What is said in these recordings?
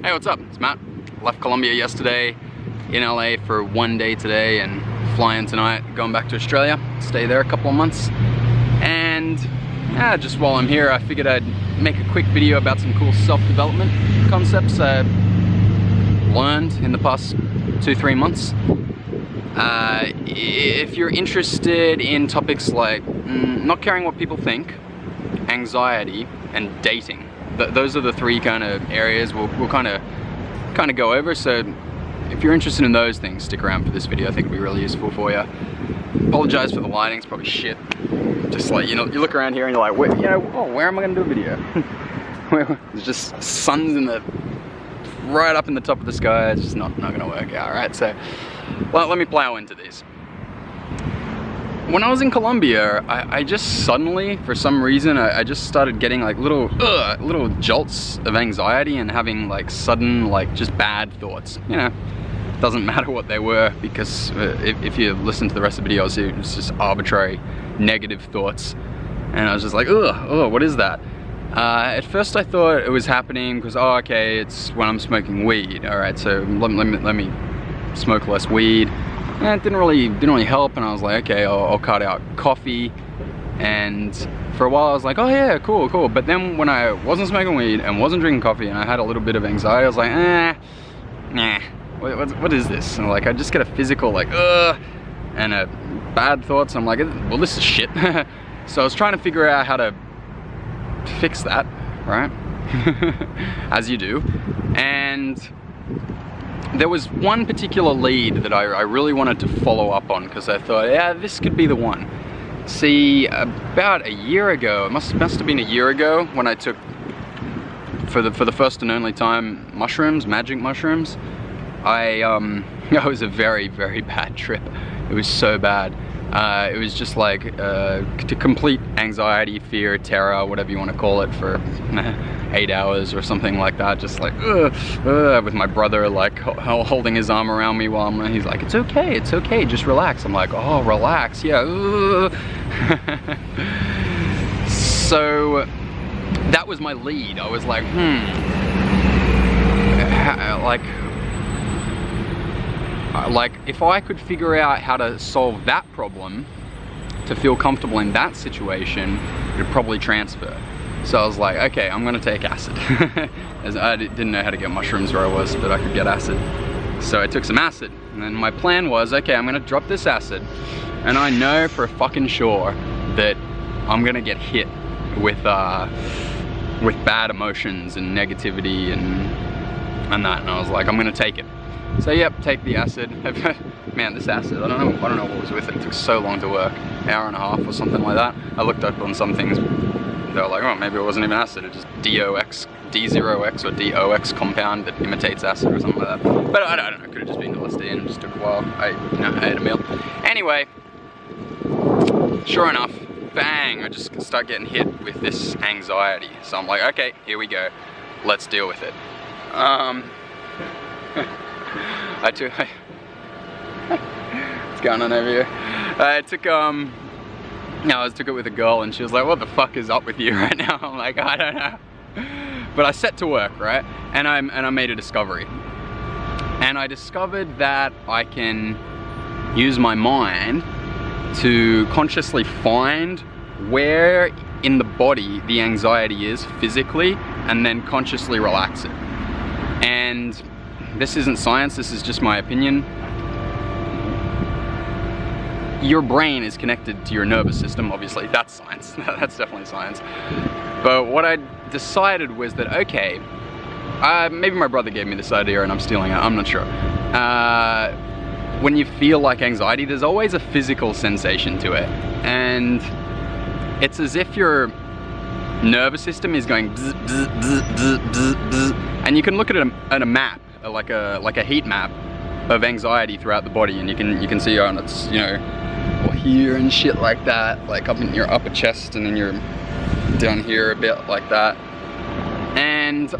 Hey, what's up? It's Matt. Left Colombia yesterday, in LA for 1 day today, and flying tonight, going back to Australia. Stay there a couple of months. And just while I'm here, I figured I'd make a quick video about some cool self-development concepts I learned in the past 2-3 months. If you're interested in topics like not caring what people think, anxiety, and dating, those are the three kind of areas we'll kind of go over. So if you're interested in those things, stick around for this video. I think it'll be really useful for you. Apologize for the lighting, it's probably shit. Just like, you know, you look around here and you're like, where am I gonna do a video? There's just sun's in the right up in the top of the sky. It's just not gonna work out, right? So, well, let me plow into these. When I was in Colombia, I just suddenly, for some reason, I just started getting like little jolts of anxiety and having like sudden, like just bad thoughts. You know, doesn't matter what they were, because if you listen to the rest of the video, you'll see it's just arbitrary negative thoughts. And I was just like, what is that? At first I thought it was happening because, oh, okay, it's when I'm smoking weed. All right, so let me smoke less weed. And it didn't really help, and I was like, okay, I'll cut out coffee. And for a while I was like, oh yeah, cool. But then when I wasn't smoking weed and wasn't drinking coffee and I had a little bit of anxiety, I was like, nah, what is this? And like, I just get a physical like, and a bad thoughts. I'm like, well, this is shit. So I was trying to figure out how to fix that, right? As you do. And there was one particular lead that I really wanted to follow up on, because I thought, yeah, this could be the one. See, about a year ago, it must have been a year ago, when I took, for the first and only time, mushrooms, magic mushrooms. It was a very, very bad trip. It was so bad. It was just like complete anxiety, fear, terror, whatever you want to call it, for 8 hours or something like that. Just like with my brother like holding his arm around me while he's like, it's okay, just relax. I'm like, oh, relax, yeah. So that was my lead. I was like, like if I could figure out how to solve that problem to feel comfortable in that situation, it would probably transfer. So I was like, okay, I'm gonna take acid. As I didn't know how to get mushrooms where I was, but I could get acid. So I took some acid, and then my plan was, okay, I'm gonna drop this acid, and I know for a fucking sure that I'm gonna get hit with bad emotions and negativity and that. And I was like, I'm gonna take it. So yep, take the acid. Man, this acid, I don't know what was with it. It took so long to work, hour and a half or something like that. I looked up on some things, they were like, oh, maybe it wasn't even acid, it's just D0X or DOX compound that imitates acid or something like that. But I don't know, it could have just been LSD and it just took a while. I ate a meal. Anyway, sure enough, bang, I just start getting hit with this anxiety. So I'm like, okay, here we go, let's deal with it. What's going on over here? I took it with a girl, and she was like, what the fuck is up with you right now? I'm like, I don't know. But I set to work, right? And I made a discovery. And I discovered that I can use my mind to consciously find where in the body the anxiety is physically, and then consciously relax it. And this isn't science, this is just my opinion. Your brain is connected to your nervous system, obviously, that's science, that's definitely science. But what I decided was that, okay, maybe my brother gave me this idea and I'm stealing it, I'm not sure. When you feel like anxiety, there's always a physical sensation to it. And it's as if your nervous system is going bzz, bzz, bzz, bzz, bzz, bzz. And you can look at a map, like a heat map of anxiety throughout the body, and you can see on it's, you know, here and shit like that, like up in your upper chest, and then you're down here a bit like that. And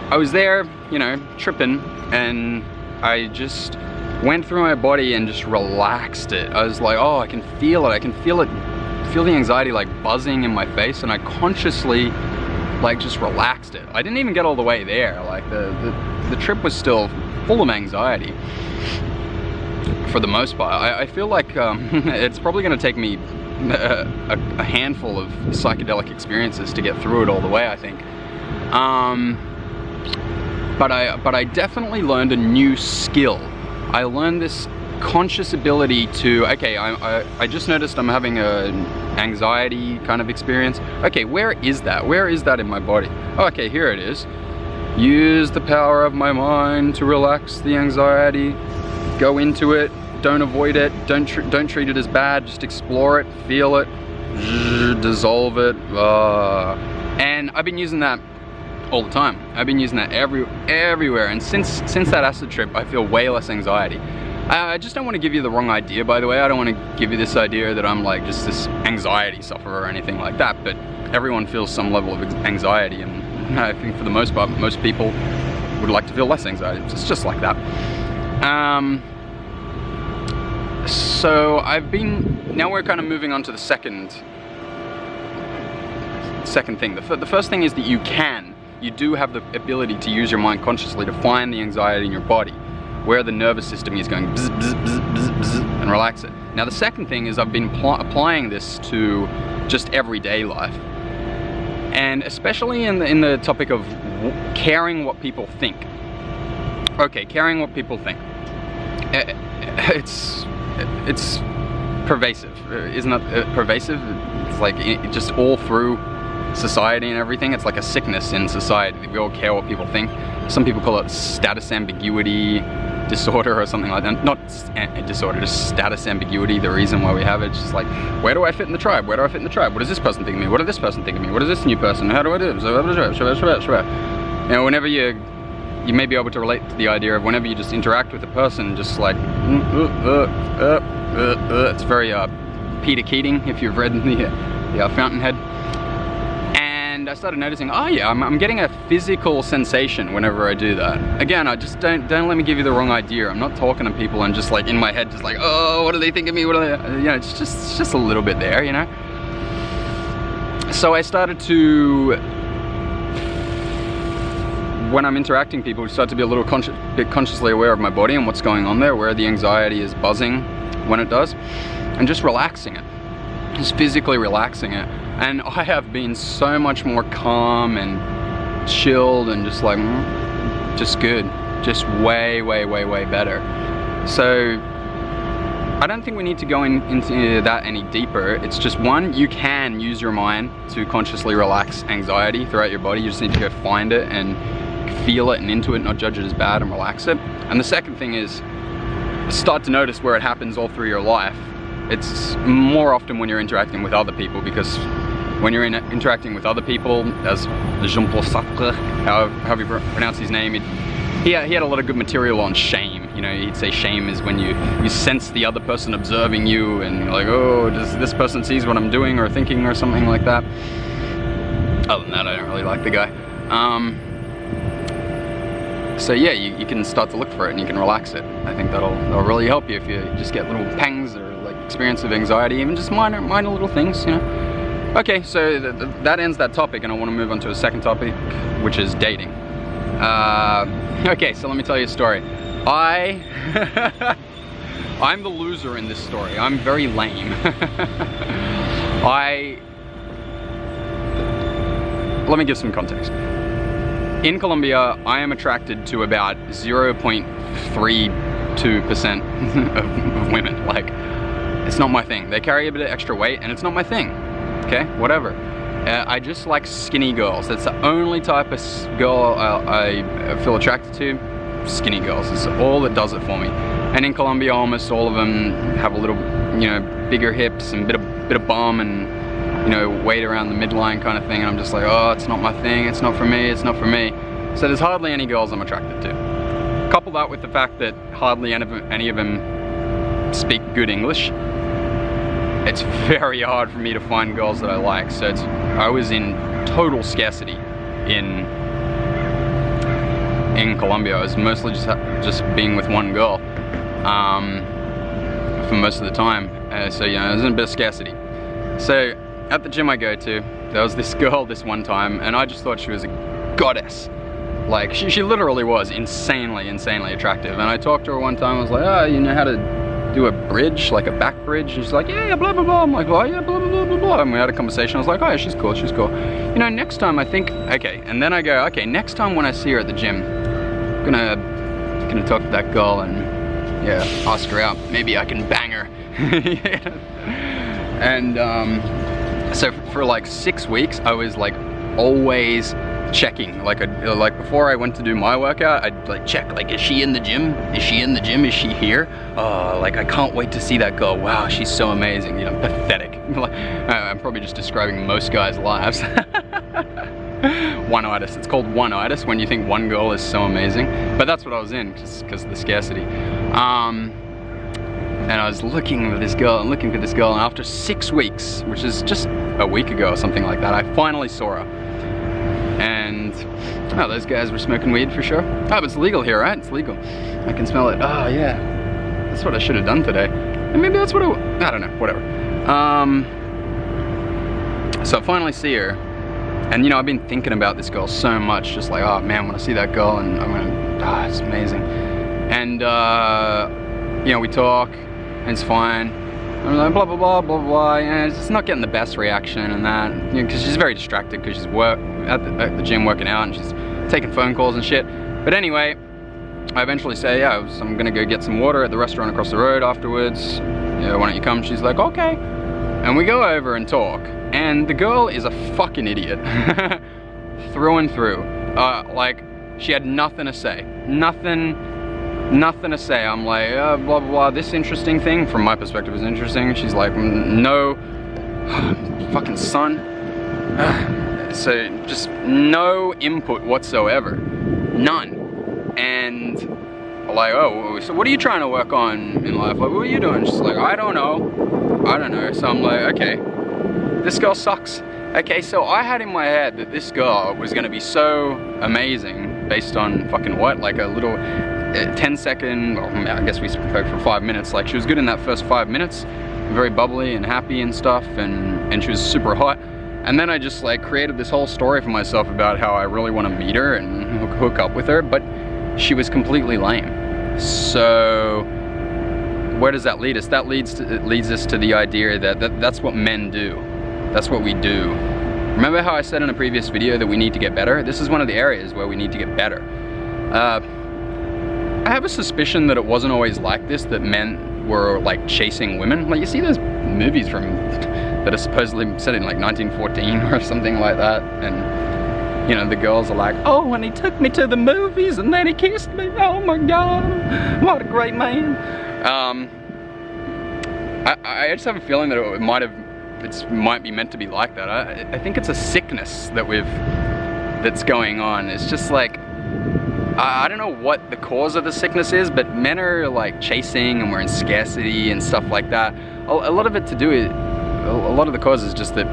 I was there, you know, tripping, and I just went through my body and just relaxed it. I was like, oh, I can feel it, feel the anxiety like buzzing in my face, and I consciously like just relaxed it. I didn't even get all the way there. Like the trip was still full of anxiety for the most part. I feel like it's probably going to take me a handful of psychedelic experiences to get through it all the way, I think. But I definitely learned a new skill. I learned this conscious ability to, okay, I just noticed I'm having an anxiety kind of experience. Okay, where is that? Where is that in my body? Oh, okay, here it is. Use the power of my mind to relax the anxiety. Go into it. Don't avoid it. Don't treat it as bad. Just explore it. Feel it. Dissolve it. And I've been using that all the time. I've been using that everywhere. And since that acid trip, I feel way less anxiety. I just don't want to give you the wrong idea, by the way. I don't want to give you this idea that I'm like just this anxiety sufferer or anything like that. But everyone feels some level of anxiety, and I think for the most part, most people would like to feel less anxiety. It's just like that. So now we're kind of moving on to the second thing. The first thing is that you do have the ability to use your mind consciously to find the anxiety in your body, where the nervous system is going bzz, bzz, bzz, bzz, bzz, and relax it. Now the second thing is I've been applying this to just everyday life. And especially in the topic of caring what people think. Okay, caring what people think. It's pervasive. Isn't that pervasive? It's like just all through society and everything. It's like a sickness in society. We all care what people think. Some people call it status ambiguity disorder or something like that. Not disorder, just status ambiguity. The reason why we have it, it's just like, where do I fit in the tribe? Where do I fit in the tribe? What does this person think of me? What does this person think of me? What does this new person? How do I do? You know, whenever you may be able to relate to the idea of whenever you just interact with a person, just like it's very Peter Keating, if you've read the Fountainhead. And I started noticing, oh yeah, I'm getting a physical sensation whenever I do that. Again, I just don't let me give you the wrong idea. I'm not talking to people and just like in my head, just like, oh, what do they think of me? What are they? You know, it's just a little bit there, you know. So I started to, when I'm interacting with people, start to be a little bit consciously aware of my body and what's going on there, where the anxiety is buzzing when it does, and just relaxing it, just physically relaxing it. And I have been so much more calm and chilled and just like, just good, just way better. So I don't think we need to go into that any deeper. It's just one, you can use your mind to consciously relax anxiety throughout your body. You just need to go find it and feel it and into it, not judge it as bad, and relax it. And the second thing is start to notice where it happens all through your life. It's more often when you're interacting with other people, because when you're interacting with other people, as Jean-Paul Sartre, however you pronounce his name, he had a lot of good material on shame. You know, he'd say shame is when you sense the other person observing you, and you're like, oh, does this person sees what I'm doing or thinking or something like that. Other than that, I don't really like the guy. So yeah, you can start to look for it and you can relax it. I think that'll really help you if you just get little pangs or like experience of anxiety, even just minor little things, you know. Okay, so that ends that topic, and I want to move on to a second topic, which is dating. Okay, so let me tell you a story. I'm the loser in this story. I'm very lame. Let me give some context. In Colombia, I am attracted to about 0.32% of women. Like, it's not my thing. They carry a bit of extra weight, and it's not my thing. Okay, whatever. I just like skinny girls. That's the only type of girl I feel attracted to. Skinny girls. It's all that does it for me. And in Colombia, almost all of them have a little, you know, bigger hips and bit of bum and, you know, weight around the midline kind of thing. And I'm just like, oh, it's not my thing. It's not for me. It's not for me. So there's hardly any girls I'm attracted to. Couple that with the fact that hardly any of them speak good English. It's very hard for me to find girls that I like. So I was in total scarcity in Colombia. I was mostly just being with one girl for most of the time. So you know, I was in a bit of scarcity. So at the gym I go to, there was this girl this one time, and I just thought she was a goddess. Like, she literally was insanely attractive. And I talked to her one time, I was like, oh, you know how to do a bridge, like a back bridge? And she's like, yeah, blah, blah, blah. I'm like, well, yeah, blah, blah, blah, blah, blah. And we had a conversation. I was like, oh, yeah, she's cool, she's cool. You know, next time I think, okay. And then I go, okay, next time when I see her at the gym, I'm gonna talk to that girl and, yeah, ask her out. Maybe I can bang her. And so for like 6 weeks, I was like always checking, like before I went to do my workout, I'd like check, like, is she in the gym? Is she in the gym? Is she here? Like, I can't wait to see that girl. Wow, she's so amazing. You know, pathetic. I'm probably just describing most guys' lives. One-itis. It's called one-itis when you think one girl is so amazing. But that's what I was in, because of the scarcity. And I was looking for this girl and looking for this girl, and after 6 weeks, which is just a week ago or something like that, I finally saw her. And, oh, those guys were smoking weed for sure. Oh, but it's legal here, right? It's legal. I can smell it. Oh, yeah. That's what I should have done today. And maybe that's what I don't know, whatever. So I finally see her. And, you know, I've been thinking about this girl so much, just like, oh man, when I see that girl, and I'm gonna, it's amazing. And, you know, we talk, and it's fine. I'm like, blah, blah, blah, blah, blah, and it's not getting the best reaction and that, you know, because she's very distracted because she's at the gym working out and she's taking phone calls and shit. But anyway, I eventually say, yeah, I'm gonna go get some water at the restaurant across the road afterwards. Yeah, why don't you come? She's like, okay. And we go over and talk, and the girl is a fucking idiot. Through and through. Like, she had nothing to say. Nothing to say. I'm like, blah, blah, blah, this interesting thing, from my perspective, is interesting. She's like, no, fucking son. So, just no input whatsoever. None. And, like, oh, so what are you trying to work on in life? Like, what are you doing? She's like, I don't know. So I'm like, okay, this girl sucks. Okay, so I had in my head that this girl was gonna be so amazing based on fucking what? Like a little 10-second, well, I guess we spoke for 5 minutes. Like, she was good in that first 5 minutes, very bubbly and happy and stuff, and she was super hot. And then I just like created this whole story for myself about how I really want to meet her and hook up with her, but she was completely lame. So where does that lead us? That leads us to the idea that that's what men do. That's what we do. Remember how I said in a previous video that we need to get better? This is one of the areas where we need to get better. I have a suspicion that it wasn't always like this, that men were like chasing women. Like, you see those movies that are supposedly set in like 1914 or something like that, and you know, the girls are like, oh, and he took me to the movies and then he kissed me, oh my god, what a great man. I just have a feeling that it might be meant to be like that. I think it's a sickness that's going on. It's just like, I don't know what the cause of the sickness is, but men are like chasing and we're in scarcity and stuff like that. A lot of it to do with, a lot of the cause is just that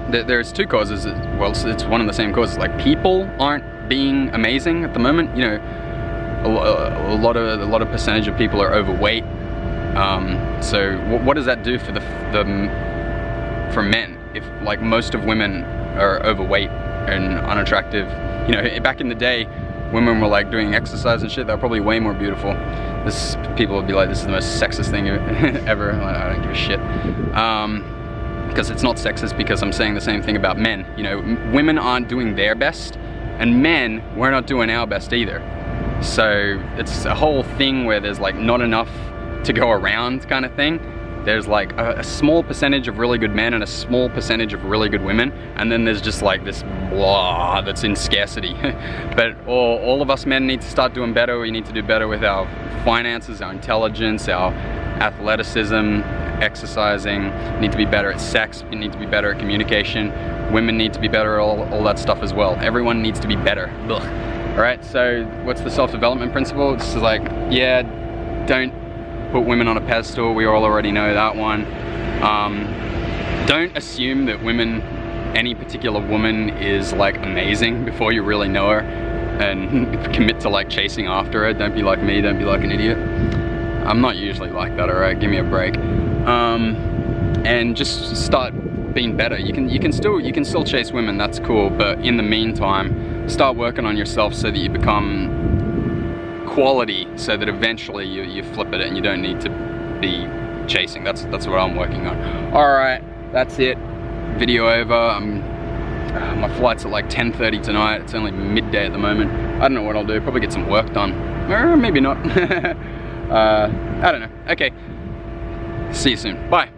there's two causes. Well, it's one of the same causes. Like, people aren't being amazing at the moment. You know, a lot of percentage of people are overweight. So what does that do for for men? If like most of women are overweight and unattractive, you know, back in the day, women were like doing exercise and shit, they're probably way more beautiful. People would be like, this is the most sexist thing ever. I don't give a shit. Because it's not sexist, because I'm saying the same thing about men. You know, women aren't doing their best, and men, we're not doing our best either. So it's a whole thing where there's like not enough to go around kind of thing. There's like a small percentage of really good men and a small percentage of really good women, and then there's just like this blah that's in scarcity. But all of us men need to start doing better. We need to do better with our finances, our intelligence, our athleticism, exercising. We need to be better at sex. We need to be better at communication. Women need to be better at all that stuff as well. Everyone needs to be better. Ugh. All right, so what's the self-development principle? It's like, yeah, don't put women on a pedestal. We all already know that one. Don't assume that any particular woman is like amazing before you really know her, and commit to like chasing after her. Don't be like me, don't be like an idiot. I'm not usually like that, alright? Give me a break. And just start being better. You can still chase women, that's cool, but in the meantime, start working on yourself so that you become quality, so that eventually you flip it and you don't need to be chasing. That's what I'm working on. All right, that's it. Video over. My flight's at like 10:30 tonight. It's only midday at the moment. I don't know what I'll do. Probably get some work done. Or maybe not. I don't know. Okay. See you soon. Bye.